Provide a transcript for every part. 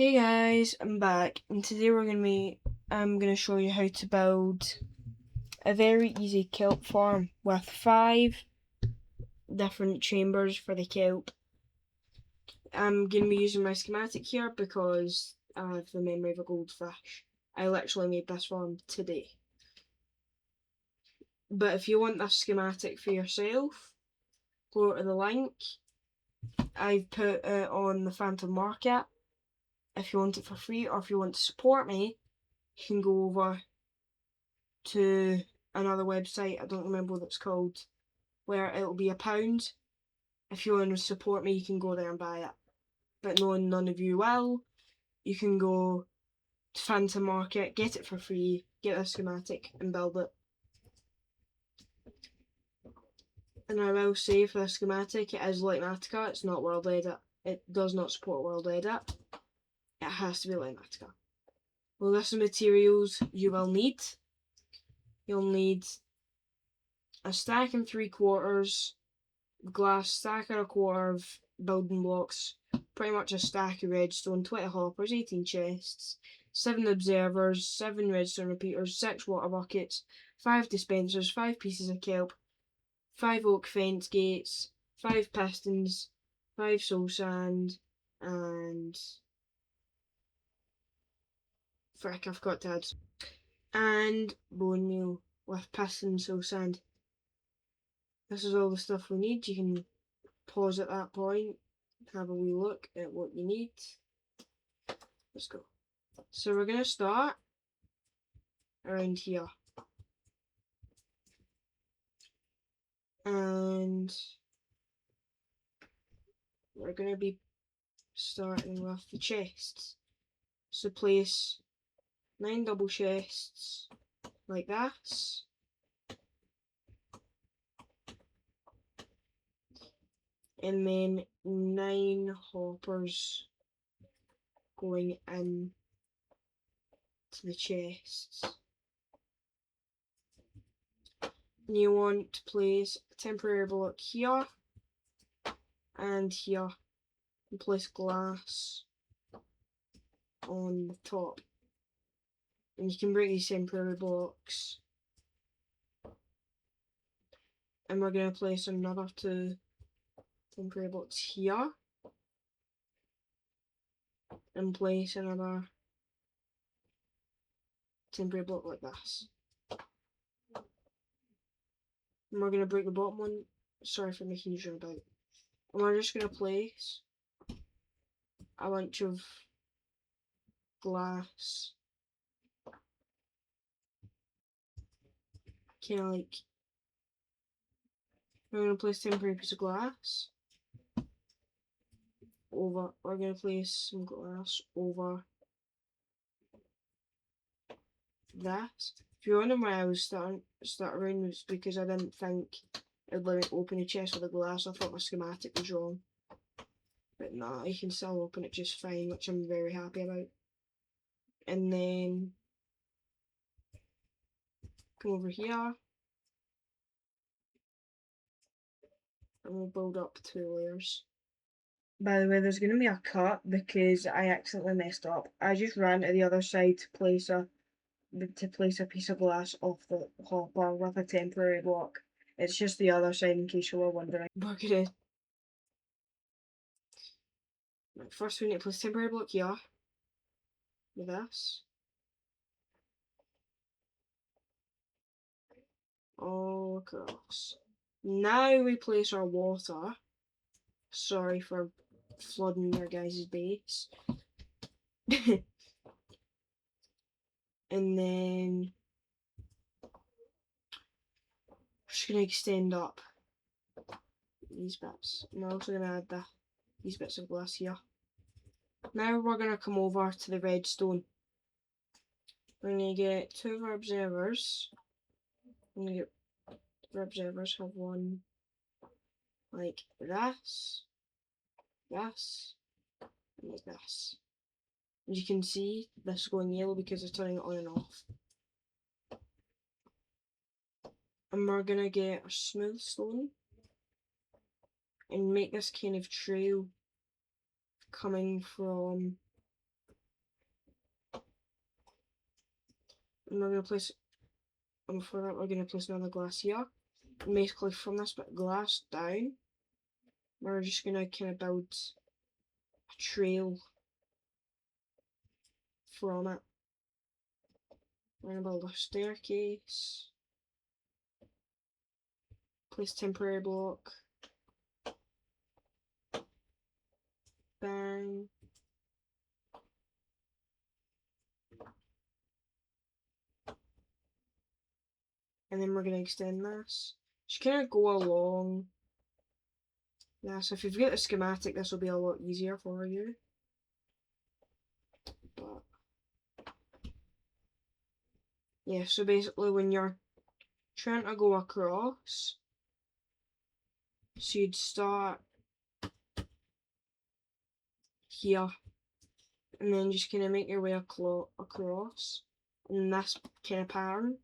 Hey guys, I'm back, and today I'm gonna show you how to build a very easy kelp farm with 5 different chambers for the kelp. I'm gonna be using my schematic here because I have the memory of a goldfish. I literally made this farm today. But if you want this schematic for yourself, go to the link. I've put it on the Phantom Market. If you want it for free, or if you want to support me, you can go over to another website, I don't remember what it's called, where it'll be £1. If you want to support me, you can go there and buy it. But knowing none of you will, you can go to Phantom Market, get it for free, get a schematic and build it. And I will say for the schematic, it is Schematic, it's not World Edit. It does not support World Edit. It has to be Schematic. Well, this is materials you will need. You'll need a stack and 3/4 glass, stack and a quarter of building blocks, pretty much a stack of redstone, 20 hoppers, 18 chests, 7 observers, 7 redstone repeaters, 6 water buckets, 5 dispensers, 5 pieces of kelp, 5 oak fence gates, 5 pistons, 5 soul sand, and frick, I forgot to add, and bone meal with piston soul sand. This is all the stuff we need. You can pause at that point, have a wee look at what you need. Let's go. So we're going to start around here. And we're going to be starting with the chests. So place 9 double chests like this. And then 9 hoppers going in to the chests. And you want to place a temporary block here and here, and place glass on the top. And you can break these temporary blocks. And we're going to place another 2 temporary blocks here. And place another temporary block like this. And we're going to break the bottom one. Sorry for making you about. And we're just going to place a bunch of glass. Kind of like, we're going to place a temporary piece of glass over. We're going to place some glass over this. If you're wondering why I was start around this, because I didn't think it'd let me open a chest with a glass. I thought my schematic was wrong. But nah, you can still open it just fine, which I'm very happy about. And then come over here. And we'll build up 2 layers. By the way, there's going to be a cut because I accidentally messed up. I just ran to the other side to place a piece of glass off the hopper with a temporary block. It's just the other side in case you were wondering. We're gonna... First we need to place temporary block here. With this. All across. Now we place our water. Sorry for flooding your guys' base. And then we're just gonna extend up these bits. And we're also gonna add these bits of glass here. Now we're gonna come over to the redstone. We're gonna get 2 of our observers. I'm gonna get the observers have one like this, and like this. As you can see, this is going yellow because it's turning it on and off. And we're gonna get a smooth stone and make this kind of trail coming from And we're going to place, and before that we're going to place another glass here. And basically from this bit of glass down, we're just going to kind of build a trail from it. We're going to build a staircase, place temporary block, bang, and then we're going to extend this. Just kind of go along. Yeah, so if you've got a schematic, this will be a lot easier for you. But yeah, so basically when you're trying to go across, so you'd start here and then just kind of make your way across in this kind of pattern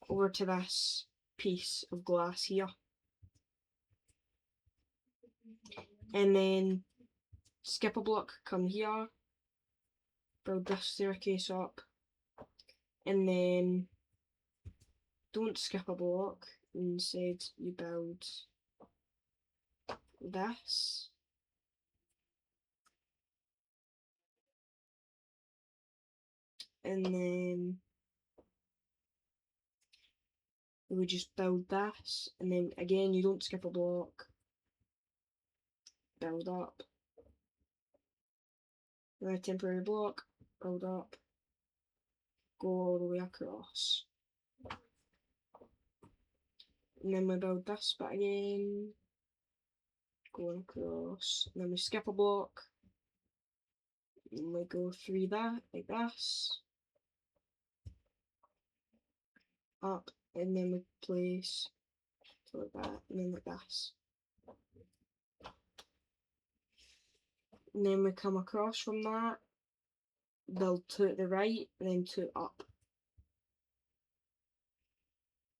over to this piece of glass here. And then skip a block, come here, build this staircase up, and then don't skip a block, instead you build this. And then we just build this, and then again you don't skip a block, build up, then a temporary block, build up, go all the way across. And then we build this bit again, going across, and then we skip a block, and we go through that like this, up, and then we place like that, and then like this. And then we come across from that, build two at the right, and then two up.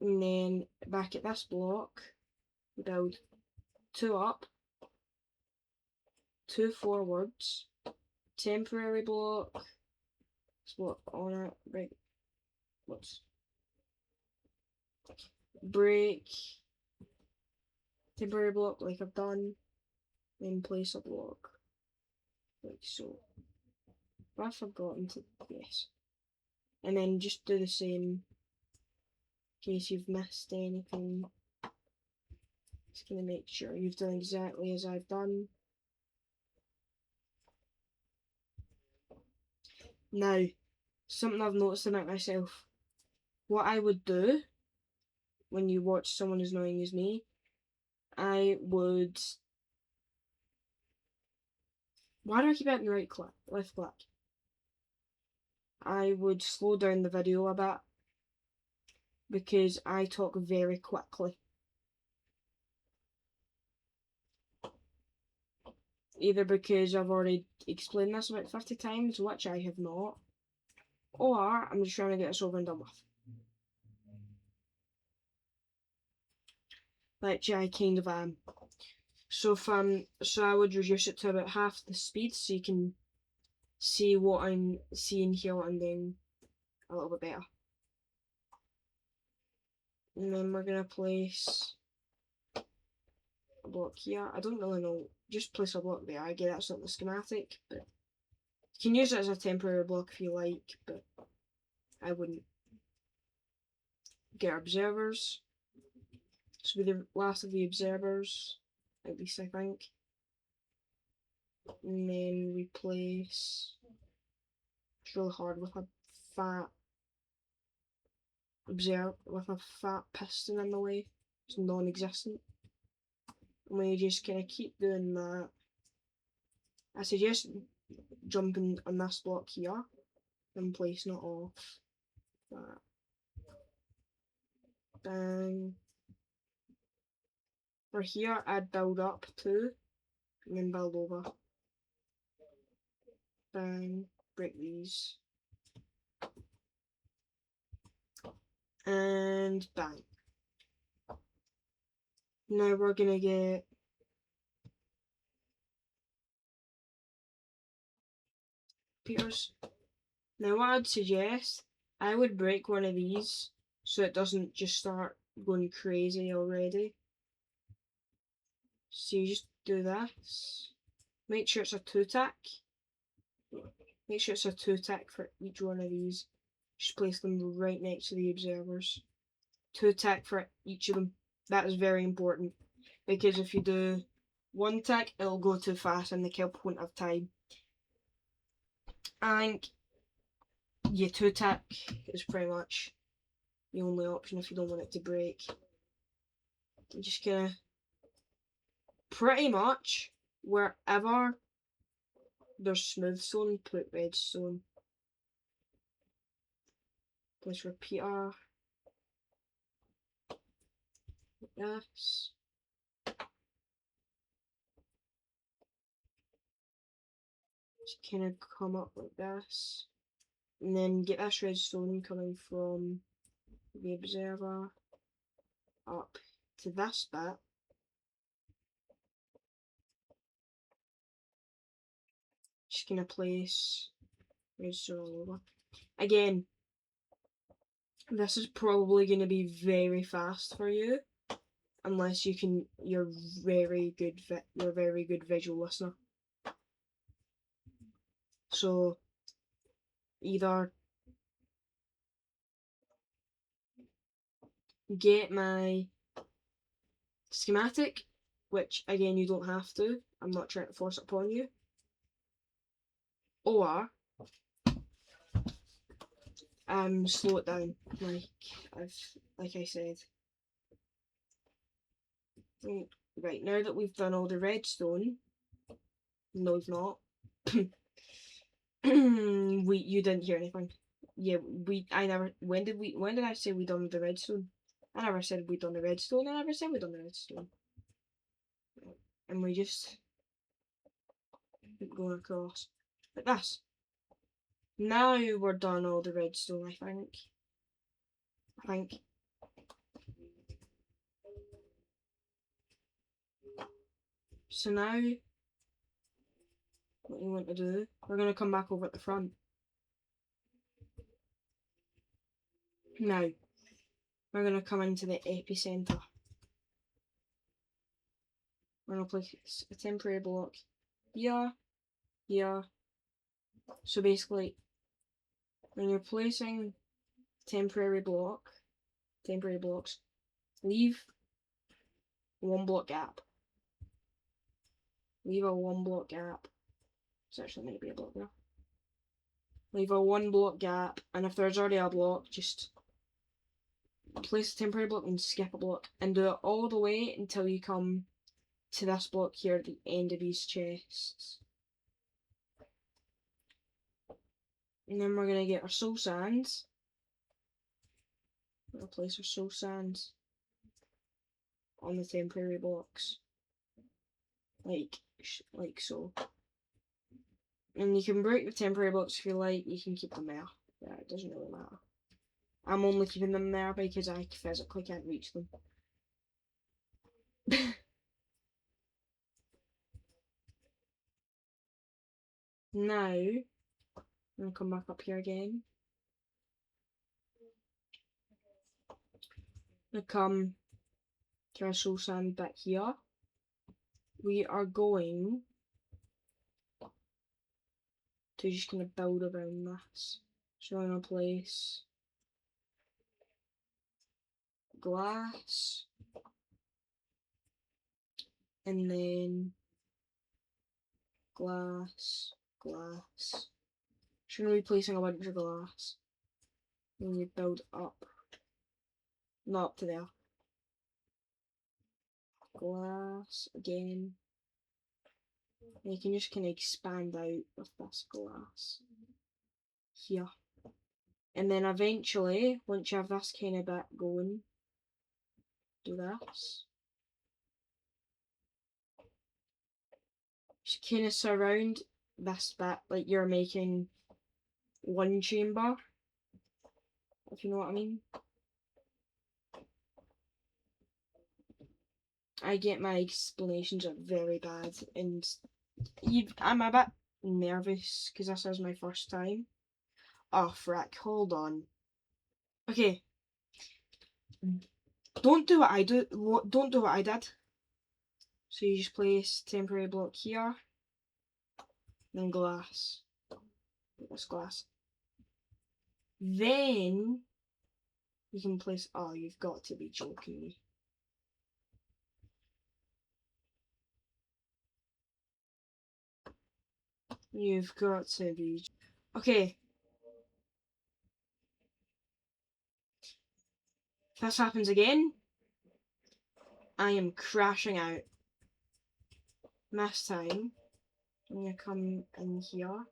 And then back at this block, we build two up, two forwards, temporary block, spot on it, break, whoops, break, temporary block like I've done, then place a block, like so. But I've forgotten to, yes. And then just do the same in case you've missed anything. Just gonna make sure you've done exactly as I've done. Now, something I've noticed about myself. What I would do when you watch someone as annoying as me, I would. Why do I keep hitting the right click, left click? I would slow down the video a bit because I talk very quickly. Either because I've already explained this about 50 times, which I have not, or I'm just trying to get this over and done with. Which I kind of am. So so I would reduce it to about half the speed so you can see what I'm seeing here, what I'm doing a little bit better. And then we're gonna place a block here. I don't really know, just place a block there. I get that's not the schematic, but you can use it as a temporary block if you like, but I wouldn't. Get our observers. This will be the last of the observers, at least I think. And then we place. It's really hard with a fat piston in the way. It's non-existent. And we just kind of keep doing that. I suggest jumping on this block here and placing it off that. Bang. For here, I'd build up too, and then build over. Bang. Break these. And bang. Now we're gonna get Peters. Now what I'd suggest I would break one of these so it doesn't just start going crazy already. So you just do this. Make sure it's a 2-tack. Make sure it's a 2-tack for each one of these. Just place them right next to the observers. 2-tack for each of them. That is very important, because if you do 1-tack, it'll go too fast and the kelp won't have time. I think, yeah, 2-tack is pretty much the only option if you don't want it to break. I'm just gonna, pretty much wherever there's smooth stone, put redstone. Place repeater. Like this. Just kind of come up like this. And then get this redstone coming from the observer up to this bit. Just gonna place redstone all over. Again, this is probably gonna be very fast for you, unless you're very good visual listener. So either get my schematic, which again you don't have to. I'm not trying to force it upon you. Or slow it down, like I said. Right, now that we've done all the redstone, no, we've not. You didn't hear anything. Yeah, when did I say we done the redstone? I never said we done the redstone. I never said we done the redstone. And we just keep going across like this. Now we're done all the redstone, I think. So now, what we want to do, we're going to come back over at the front. Now, we're going to come into the epicenter. We're going to place a temporary block here, here. So basically, when you're placing temporary blocks, leave 1 block gap. Leave a 1 block gap. It's actually meant to be a block there. Leave a 1 block gap, and if there's already a block, just place a temporary block and skip a block, and do it all the way until you come to this block here at the end of these chests. And then we're going to get our soul sands. We're going to place our soul sands on the temporary blocks. Like so. And you can break the temporary blocks if you like, you can keep them there. Yeah, it doesn't really matter. I'm only keeping them there because I physically can't reach them. Now, I'm going to come back up here again. I'm going to come to our soul sand back here. We are going to just kind of build around this. So I'm going to place glass, and then glass. So I'm going to be placing a bunch of glass. And we build up. Not up to there. Glass again. And you can just kind of expand out with this glass here. And then eventually, once you have this kind of bit going, do this. Just kind of surround this bit like you're making 1 chamber, if you know what I mean. I get my explanations are very bad, and I'm a bit nervous because this is my first time. Oh frick, hold on. Okay. Don't do what I do. Don't do what I did. So you just place temporary block here, then glass. This glass. Then you can place. Oh, you've got to be joking me. You've got to be. Okay. If this happens again, I am crashing out. This time, I'm gonna come in here.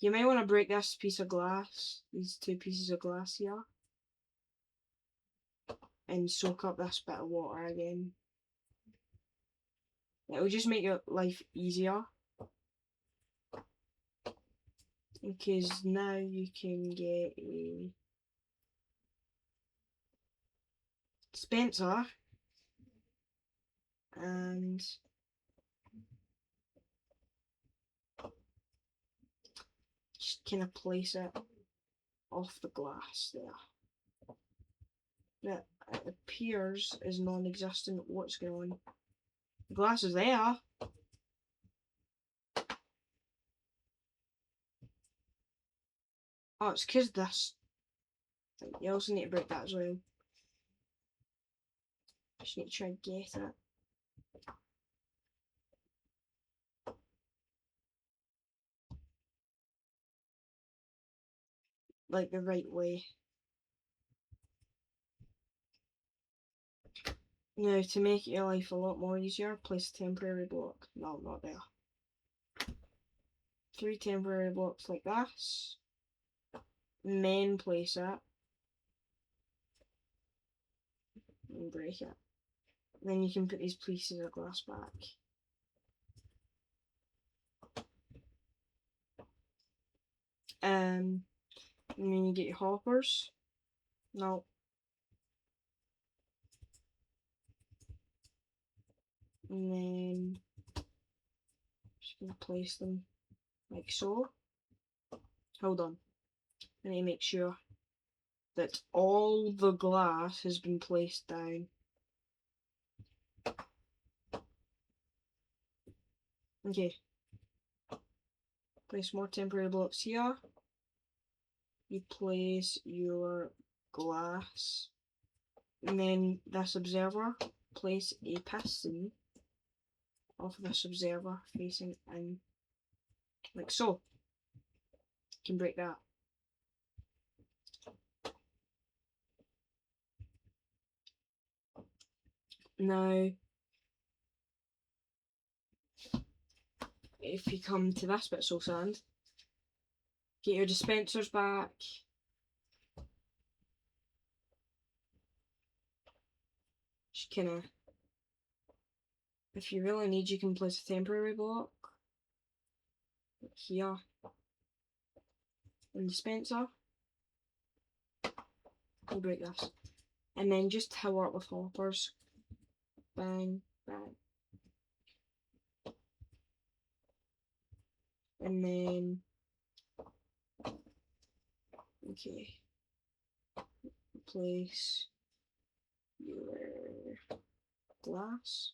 You might want to break this piece of glass, these two pieces of glass here, and soak up this bit of water again. It will just make your life easier. Because now you can get a dispenser and just kind of place it off the glass there. That it appears is non-existent. What's going on? The glass is there. Oh, it's because this. You also need to break that as well. Just need to try and get it. Like the right way. Now, to make your life a lot more easier, place a temporary block. No, not there. 3 temporary blocks like this. Then place it. And break it. Then you can put these pieces of glass back. And then you get your hoppers. No. And then just gonna place them like so. Hold on. I need to make sure that all the glass has been placed down. Okay. Place more temporary blocks here. You place your glass. And then this observer, place a piston off this observer facing in. Like so. You can break that. Now, if you come to this bit, soul sand, get your dispensers back. Just kinda, if you really need, you can place a temporary block here and dispenser. We'll break this. And then just tower up with hoppers. Bang, bang. And then, okay, place your glass.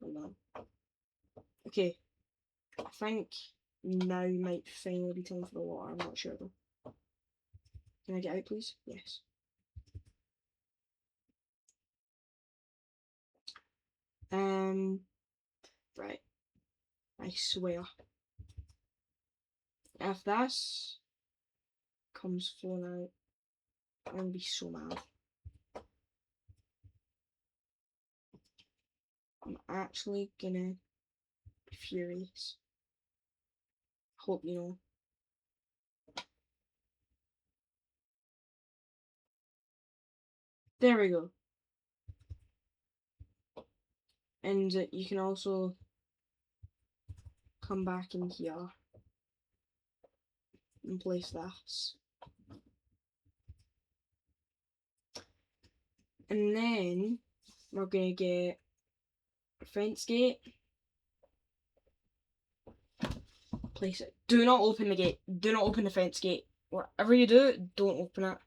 Hold on. Okay, I think now might finally be time for the water. I'm not sure though. Can I get out, please? Yes. Right. I swear. If this comes flowing out, I'm gonna be so mad. I'm actually gonna be furious. Hope you know. There we go. And you can also come back in here and place this. And then we're gonna get a fence gate. Place it. Do not open the gate. Do not open the fence gate. Whatever you do, don't open it.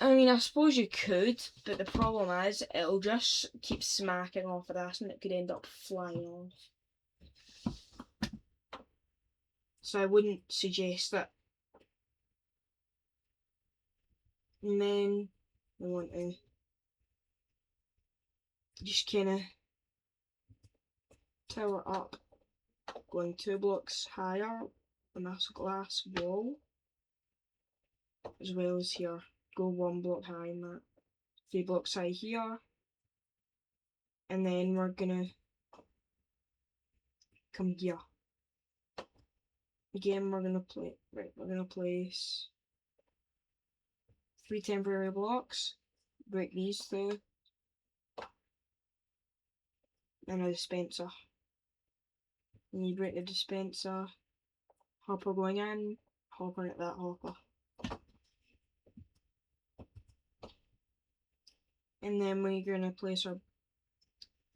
I mean, I suppose you could, but the problem is it'll just keep smacking off of this and it could end up flying off. So I wouldn't suggest it. And then we want to just kind of tower up, going 2 blocks higher on this glass wall, as well as here. Go 1 block high in that. 3 blocks high here. And then we're gonna come here. Again, we're gonna place 3 temporary blocks, break these through, and a dispenser. When you break the dispenser, hopper going in, hopper at that hopper. And then we're gonna place our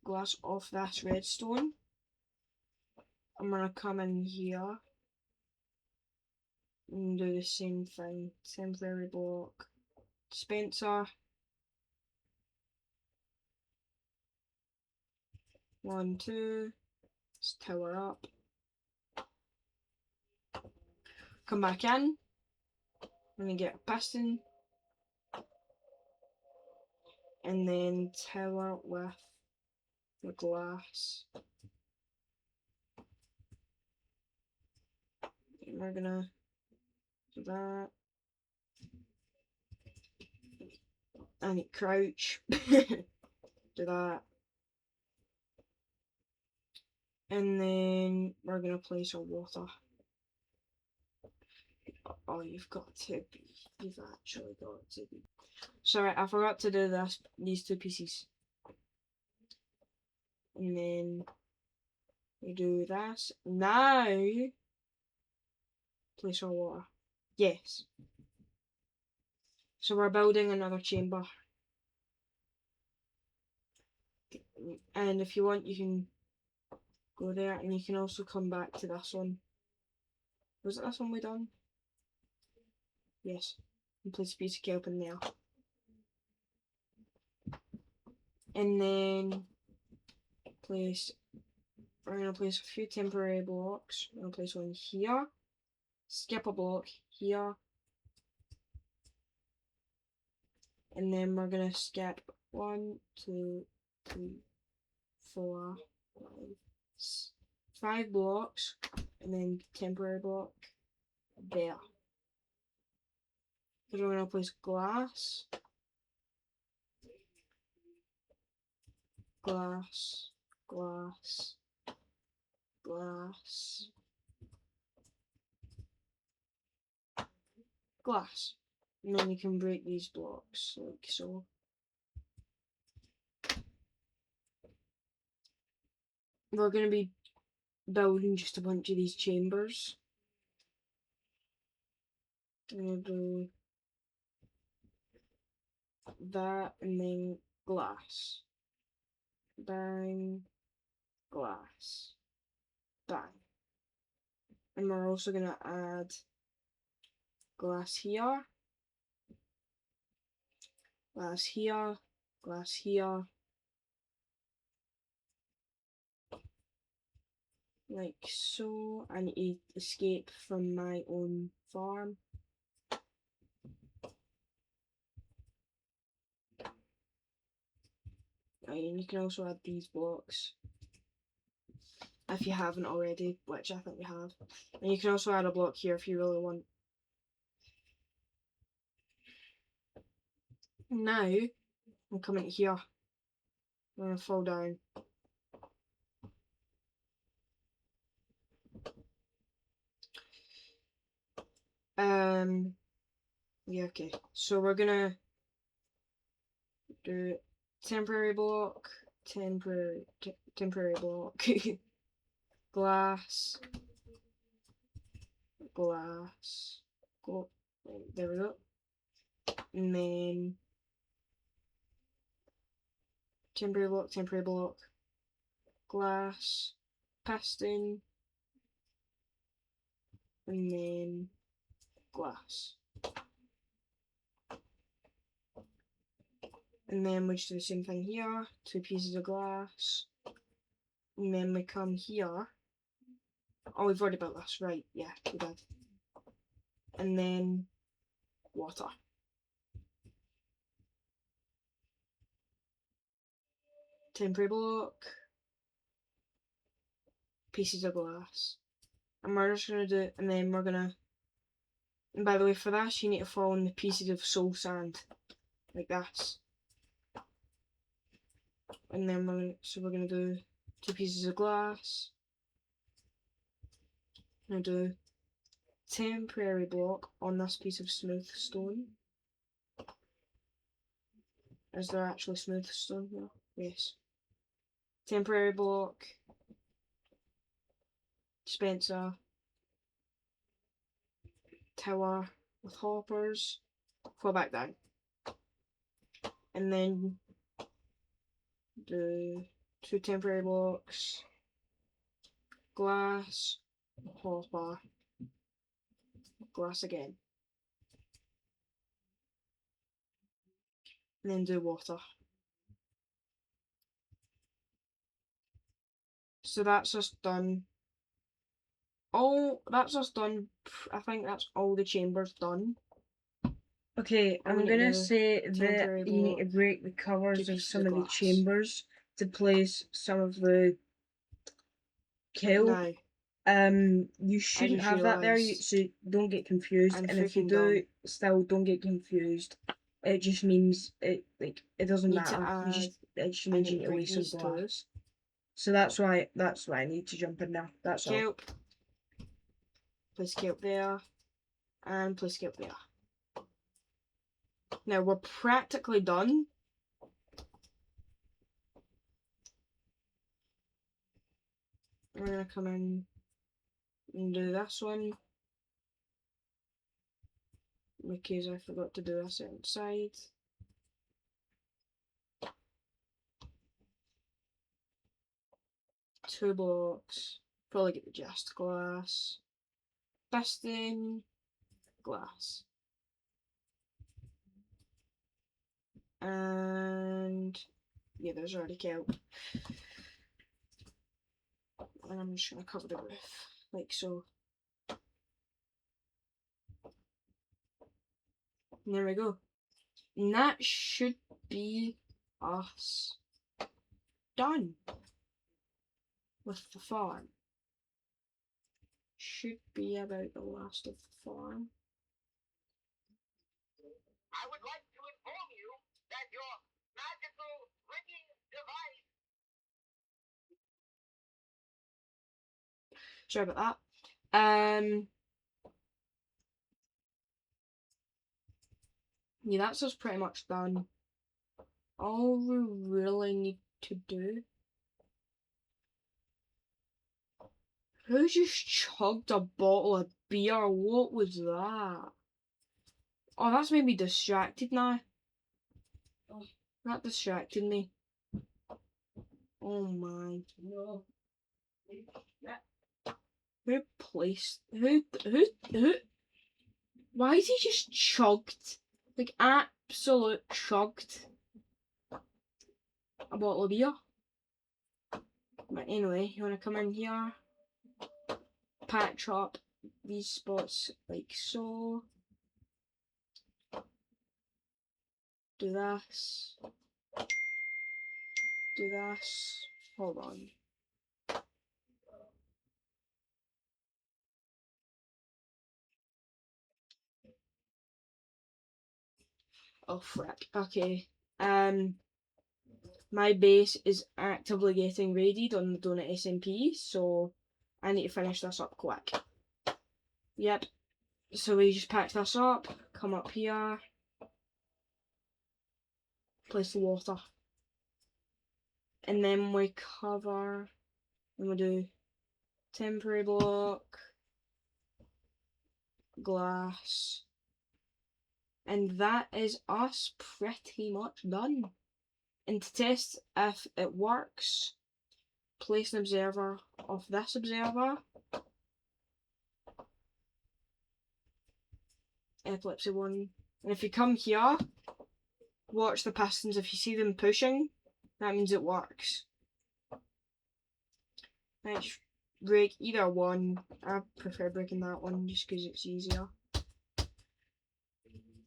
glass off this redstone. I'm gonna come in here and do the same thing. Temporary block, dispenser. 1, 2. Let's tower up. Come back in. I'm gonna get a piston. And then tower with the glass. And we're gonna do that. And crouch. Do that. And then we're gonna place our water. Oh, you've actually got to be. Sorry, I forgot to do these 2 pieces. And then we do this. Now, place our water. Yes. So we're building another chamber. And if you want, you can go there, and you can also come back to this one. Was it this one we done? Yes. And place a piece of kelp in there. And then we're gonna place a few temporary blocks. We're gonna place one here. Skip a block here. And then we're gonna skip 1, 2, 3, 4, 5 blocks, and then temporary block there. Because we're gonna place glass, glass, glass, glass, glass. And then you can break these blocks like so. We're gonna be building just a bunch of these chambers. I'm gonna do that and then glass. Bang, glass, bang. And we're also gonna add glass here, glass here, glass here, like so. I need to escape from my own farm. And you can also add these blocks if you haven't already, which I think you have. And you can also add a block here if you really want. Now, I'm coming here. I'm gonna fall down. Yeah, okay. So we're gonna do temporary block, temporary block, glass, glass, go. There we go. And then temporary block, glass, piston, and then glass. And then we just do the same thing here, 2 pieces of glass. And then we come here. Oh, we've already built this, right, yeah, we did. And then water. Temporary block. Pieces of glass. And we're just gonna do, and then we're gonna, and by the way, for this, you need to follow in the pieces of soul sand. Like this. And then we're gonna do 2 pieces of glass. I'm gonna do temporary block on this piece of smooth stone. Is there actually smooth stone here? Yes. Temporary block. Dispenser. Tower with hoppers. Fall back down. And then do 2 temporary blocks. Glass. Hopper. Glass again. And then do water. So that's just done. That's just done. I think that's all the chambers done. Okay, I'm gonna say that you need to break the covers of some of the chambers to place some of the kelp. You shouldn't have that there, so don't get confused. And if you do, still don't get confused. It just means it doesn't matter. It just means you need to lay some glass. So that's why I need to jump in there. That's all. Kelp. Place kelp there, and place kelp there. Now we're practically done. We're gonna come in and do this one because I forgot to do this outside. Two blocks. Probably get the just glass. Piston. Glass. And yeah, there's already kelp. And I'm just gonna cover the roof like so. And there we go. And that should be us done with the farm. Should be about the last of the farm. I would like to inform you that your magical ringing device. Sorry about that. Yeah, that's us pretty much done. All we really need to do. Who just chugged a bottle of beer? What was that? Oh, that's made me distracted now. That distracted me. Oh my. No. Who placed? Who? Why is he just chugged? Like, absolute chugged a bottle of beer. But anyway, you want to come in here, patch up these spots like so. Do this. Do this. Hold on. Oh frick. Okay. My base is actively getting raided on the Donut SMP, so I need to finish this up quick. Yep. So we just pack this up, come up here, place the water. And then we cover, and we do temporary block, glass. And that is us pretty much done. And to test if it works, place an observer off this observer. Epilepsy 1. And if you come here, watch the pistons. If you see them pushing, that means it works. Let's break either one. I prefer breaking that one just because it's easier.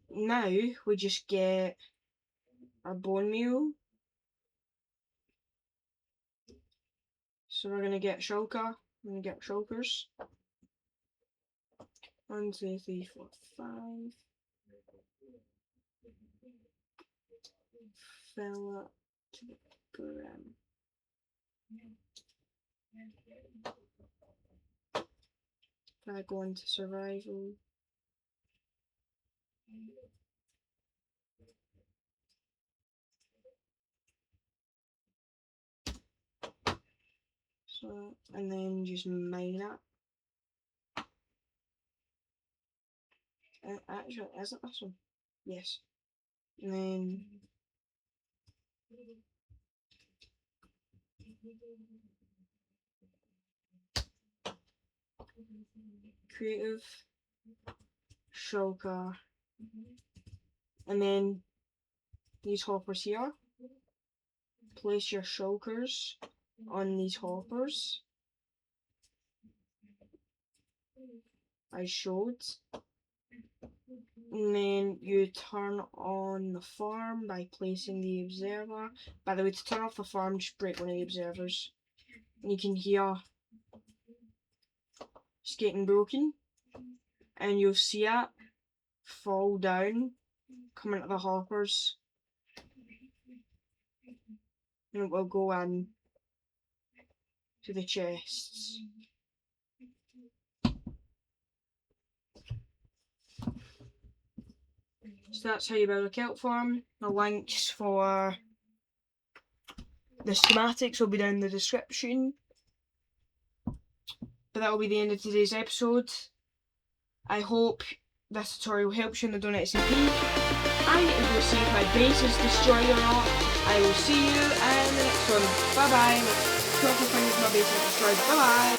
Now we just get our bone meal. So we're gonna get shulker. We're gonna get shulkers. 1, 2, 3, 4, 5. Fill up to the brim. If I go into survival. So, and then just mine it. Actually, is it this one? Yes. And then creative, shulker, and then these hoppers here. Place your shulkers on these hoppers, I showed. And then you turn on the farm by placing the observer. By the way, to turn off the farm, just break one of the observers. And you can hear it's getting broken. And you'll see it fall down, come into the hoppers. And it will go in to the chests. So that's how you build a kelp farm. The links for the schematics will be down in the description. But that will be the end of today's episode. I hope this tutorial helps you in the donut SMP. And if you see if my base is destroyed or not, I will see you in the next one. Bye bye. Careful thing if my base is destroyed. Bye bye.